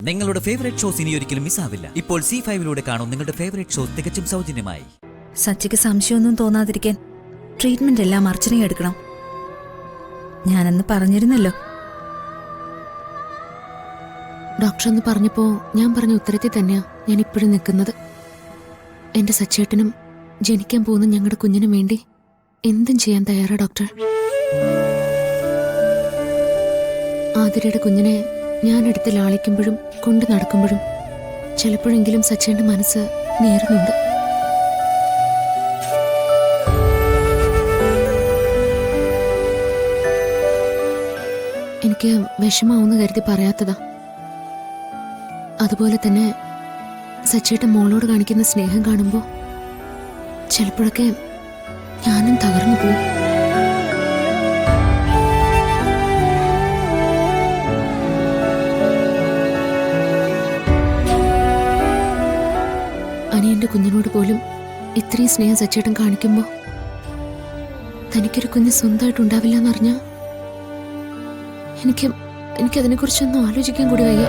നിങ്ങളുടെ favourite shows ഇനി ഒരിക്കലും മിസ്സാവില്ല. ഇപ്പോൾ C5 കാണും നിങ്ങളുടെ ഫേവറേറ്റ് ഷോസ് തികച്ചും സൗജന്യമായി. സച്ചിക്ക് സംശയമൊന്നും തോന്നാതിരിക്കാൻ ട്രീറ്റ്മെന്റ് എല്ലാം അർച്ചനയും എടുക്കണം. ഞാനെന്ന് പറഞ്ഞിരുന്നല്ലോ. ഡോക്ടർ എന്ന് പറഞ്ഞപ്പോ ഞാൻ പറഞ്ഞ ഉത്തരത്തിൽ തന്നെയാ ഞാൻ ഇപ്പോഴും നിൽക്കുന്നത്. എന്റെ സച്ചേട്ടനും ജനിക്കാൻ പോകുന്ന ഞങ്ങളുടെ കുഞ്ഞിനും വേണ്ടി എന്തും ചെയ്യാൻ തയ്യാറാ ഡോക്ടർ. ആതിരയുടെ കുഞ്ഞിനെ ഞാനെടുത്ത് ലാളിക്കുമ്പോഴും കൊണ്ടു നടക്കുമ്പോഴും ചിലപ്പോഴെങ്കിലും സച്ചേന്റെ മനസ്സ് നേരുന്നുണ്ട്. എനിക്ക് വിഷമാവെന്ന് കരുതി പറയാത്തതാ. അതുപോലെ തന്നെ സച്ചേട്ടൻ മോളോട് കാണിക്കുന്ന സ്നേഹം കാണുമ്പോൾ ചിലപ്പോഴൊക്കെ ഞാനും തകർന്നു പോകും. അനിയന്റെ കുഞ്ഞിനോട് പോലും ഇത്രയും സ്നേഹം സച്ചേട്ടൻ കാണിക്കുമ്പോൾ തനിക്കൊരു കുഞ്ഞ് സ്വന്തമായിട്ടുണ്ടാവില്ല എന്നറിഞ്ഞാ എനിക്കതിനെക്കുറിച്ചൊന്നും ആലോചിക്കാൻ കൂടി വയ്യ.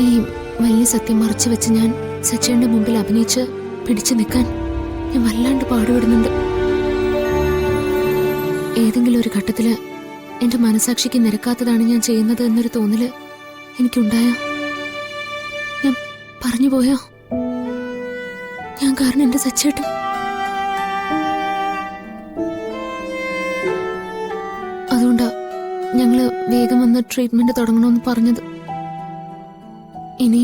ഈ വലിയ സത്യം മറച്ചു വെച്ച് ഞാൻ സച്ചേട്ടന്റെ മുമ്പിൽ അഭിനയിച്ച് പിടിച്ചു നിൽക്കാൻ ഞാൻ വല്ലാണ്ട് പാടുപെടുന്നുണ്ട്. ഏതെങ്കിലും ഒരു ഘട്ടത്തില് എന്റെ മനസാക്ഷിക്ക് നിരക്കാത്തതാണ് ഞാൻ ചെയ്യുന്നത് എന്നൊരു തോന്നല് എനിക്കുണ്ടായോ? ഞാൻ പറഞ്ഞു പോയോ? ഞാൻ കാരണം എന്റെ സച്ചേട്ടൻ. അതുകൊണ്ടാ ഞങ്ങള് വേഗം വന്ന് ട്രീറ്റ്മെന്റ് തുടങ്ങണമെന്ന് പറഞ്ഞത്. ഇനി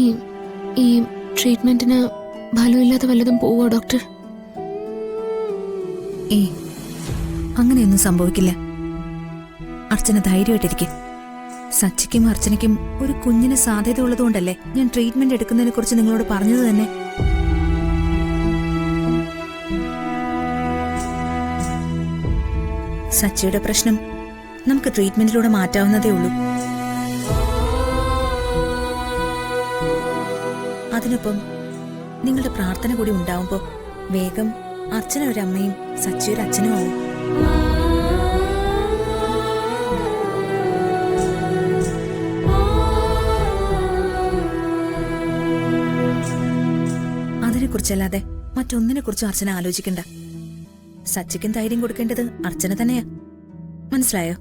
ഈ ട്രീറ്റ്മെന്റിന് ഫലമില്ലാതെ വല്ലതും പോവോ ഡോക്ടർ? അങ്ങനെയൊന്നും സംഭവിക്കില്ല. അർച്ചന ധൈര്യമായിട്ടിരിക്കും. സച്ചിക്കും അർച്ചനയ്ക്കും ഒരു കുഞ്ഞിന് സാധ്യത ഉള്ളതുകൊണ്ടല്ലേ ഞാൻ ട്രീറ്റ്മെന്റ് എടുക്കുന്നതിനെ കുറിച്ച് നിങ്ങളോട് പറഞ്ഞത് തന്നെ. സച്ചിയുടെ പ്രശ്നം നമുക്ക് ട്രീറ്റ്മെന്റിലൂടെ മാറ്റാവുന്നതേ ഉള്ളൂ. അതിനൊപ്പം നിങ്ങളുടെ പ്രാർത്ഥന കൂടി ഉണ്ടാവുമ്പോ വേഗം അർച്ചന ഒരു അമ്മയും സച്ചി ഒരു അച്ഛനും ആവും. അതിനെക്കുറിച്ചല്ലാതെ മറ്റൊന്നിനെ കുറിച്ചും അർച്ചന ആലോചിക്കണ്ട. സച്ചിക്കും ധൈര്യം കൊടുക്കേണ്ടത് അർച്ചന തന്നെയാ. മനസ്സിലായോ?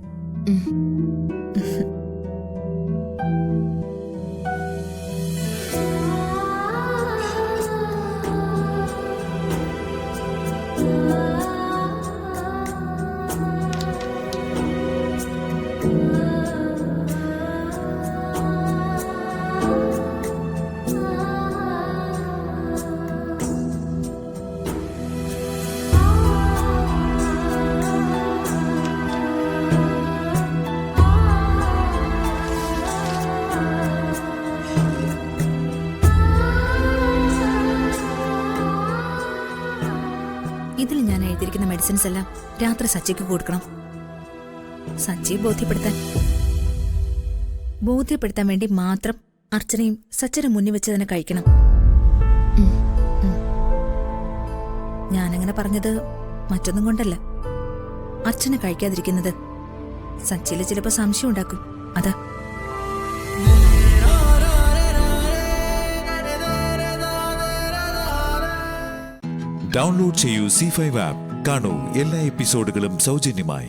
ഇതിൽ ഞാൻ എഴുതിയിരിക്കുന്ന മെഡിസിൻസ് എല്ലാം രാത്രി സച്ചിക്ക് കൊടുക്കണം. സച്ചിയെ ബോധ്യപ്പെടുത്താൻ വേണ്ടി മാത്രം അർച്ചനയും സച്ചിയുടെ മുന്നിൽ വെച്ച് തന്നെ കഴിക്കണം. ഞാനങ്ങനെ പറഞ്ഞത് മറ്റൊന്നും കൊണ്ടല്ല. അർച്ചന കഴിക്കാതിരിക്കുന്നത് സച്ചിയില് ചിലപ്പോ സംശയം ഉണ്ടാക്കും. അതാ. ഡൗൺലോഡ് ചെയ്യൂ C5 ആപ്പ്. കാണൂ എല്ലാ എപ്പിസോഡുകളും സൗജന്യമായി.